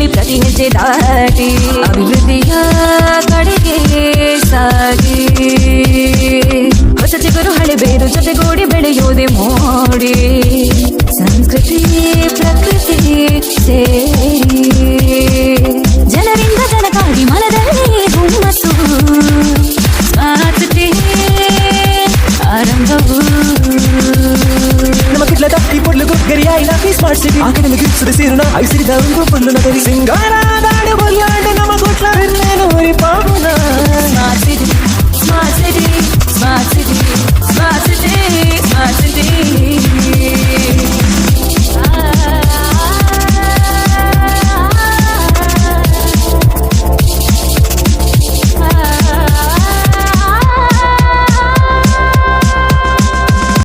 ಪ್ರತಿ ಹೆಜ್ಜೆ ದಾಟಿ ಅಭಿವೃದ್ಧಿಯ ಕಡೆಗೆ ಸಾಗಿ ಹೊಸ ಚಿಗುರು ಹಳೆ ಬೇರು ಜೊತೆಗೂಡಿ ಬೆಳೆಯೋದೆ ಮೋಡಿ ಸಂಸ್ಕೃತಿ ಪ್ರಕೃತಿ ಸೇರಿ ಜನರಿಂದ ಜನಕಾಗಿ ಮನದಲ್ಲಿ ಹುಮ್ಮಸ್ಸು ಸ್ವಾತಂತ್ರ್ಯ ಆರಂಭವು ನಮ್ಮ ಕಿಟ್ಲದ ಈ ಪೊಡ್ಲು ಗರಿಯಾಯಿನ ಪೀಸ್ ಮಾಡಿಸಿ ಆ ಕಡೆ ಗಿಪ್ಸದ ಸೇರುನ ಐಸಿರಿದ ಒಂದು ಪೊಡ್ಲು ನಗರಿ ಸಿಂಗಾರ ದಾಡು ಬಲ್ಲಾಂಡೆ ನಮ್ಮ ಗುಟ್ಲ ಬೆನ್ನೇನೂರಿ ಪಾಪುನ smart city smart city smart city smart city